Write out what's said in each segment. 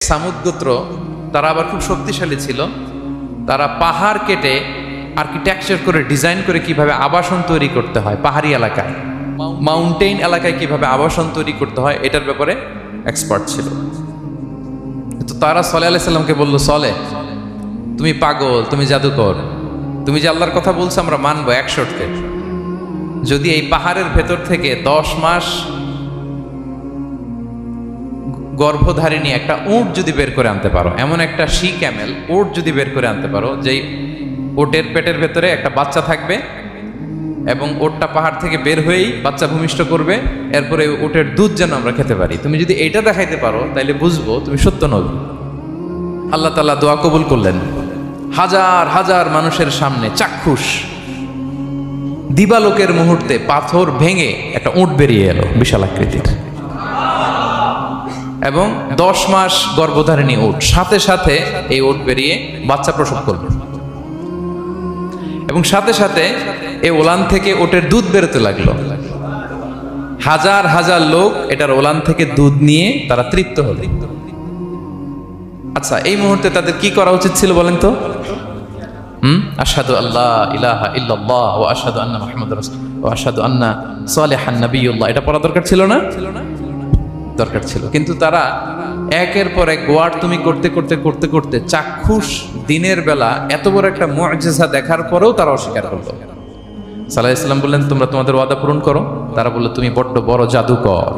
সামুদ গোত্র তারা আবার খুব শক্তিশালী ছিল। তারা পাহাড় কেটে আর্কিটেকচার করে ডিজাইন করে কিভাবে আবাসন তৈরি করতে হয়, পাহাড়ি এলাকায় মাউন্টেন এলাকায় কিভাবে আবাসন তৈরি করতে হয় এটার ব্যাপারে এক্সপার্ট ছিল। তো তারা সালেহ আলাইহিস সালামকে বলল, সলে তুমি পাগল, তুমি জাদুকর, তুমি যে আল্লাহর কথা বলছো আমরা মানবো 100কে, যদি এই পাহাড়ের ভেতর থেকে 10 মাস গর্ভধারিণী একটা উট যদি বের করে আনতে পারো, এমন একটা শি ক্যামেল উট যদি বের করে আনতে পারো, যেই ওটের পেটের ভেতরে একটা বাচ্চা থাকবে এবং ওটটা পাহাড় থেকে বের হয়েই বাচ্চা ভূমিষ্ঠ করবে, এরপরে ওটের দুধ যেন আমরা খেতে পারি, তুমি যদি এইটা দেখাইতে পারো তাইলে বুঝবো তুমি সত্য নবী। আল্লাহ তাআলা দোয়া কবুল করলেন। হাজার হাজার মানুষের সামনে চাক্ষুষ দিবালোকের মুহূর্তে পাথর ভেঙে একটা উট বেরিয়ে এলো বিশাল আকৃতির, এবং 10 মাস গর্ভধারিণী উট, সাথে সাথে এই উট বেরিয়ে বাচ্চা প্রসব করবে, এবং সাথে সাথে এই ওলান থেকে উটের দুধ বেরোতে লাগলো। হাজার হাজার লোক এটার ওলান থেকে দুধ নিয়ে তারা তৃপ্ত হলো। আচ্ছা, এই মুহূর্তে তাদের কি করা উচিত ছিল বলেন তো? আশহাদু আল্লা ইলাহা ইল্লাল্লাহ ওয়া আশহাদু আন্না মুহাম্মাদুর রাসূলুল্লাহ ওয়া আশহাদু আন্না সালিহান নাবিয়্যুল্লাহ, এটা পড়া দরকার ছিল না? দরকার ছিল। কিন্তু তারা একের পর এক ওয়ার্ড তুমি করতে করতে করতে করতে চাক্ষুষ দিনের বেলা এত বড় একটা মুআজিজা দেখার পরেও তারা অস্বীকার করলো। সাল্লাল্লাহু আলাইহি ওয়াসাল্লাম বললেন, তোমরা তোমাদের ওয়াদা পূরণ করো। তারা বললো, তুমি বড্ড বড় জাদুকর,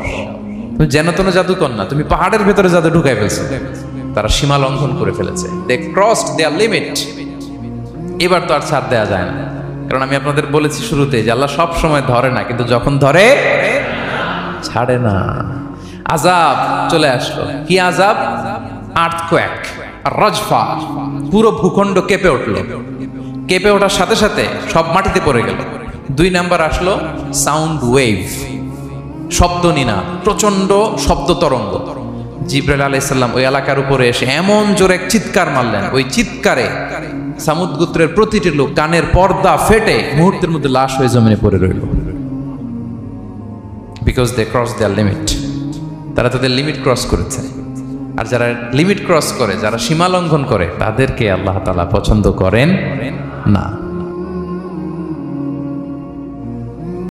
তুমি যেন তেন জাদুকর না, তুমি পাহাড়ের ভেতরে জাদু ঢুকাই ফেলছো। তারা সীমা লঙ্ঘন করে ফেলেছে, দে ক্রসড দেয়ার লিমিট। এবার তো আর ছাড় দেওয়া যায় না, কারণ আমি আপনাদের বলেছি শুরুতে যে আল্লাহ সব সময় ধরে না, কিন্তু যখন ধরে ছাড়ে না। আযাব চলে আসলো। কি আযাব? আর্থকোয়েক, রাজফা, পুরো ভূখণ্ড কেঁপে উঠলো। কেঁপে ওঠার সাথে সাথে সব মাটিতে পড়ে গেল। 2 নাম্বার আসলো সাউন্ড ওয়েভ, শব্দ নিনাদ, প্রচন্ড শব্দ তরঙ্গ। জিবরাইল আলাইহিস সালাম ওই এলাকার উপরে এসে এমন জোরে চিৎকার মারলেন, ওই চিৎকারে সামুদ গোত্রের প্রতিটি লোক কানের পর্দা ফেটে মুহূর্তের মধ্যে লাশ হয়ে জমিনে পড়ে রইল। Because they cross their limit, তারা তাদের লিমিট ক্রস করেছে। আর যারা লিমিট ক্রস করে, যারা সীমা লঙ্ঘন করে, তাদেরকে আল্লাহ তাআলা পছন্দ করেন না।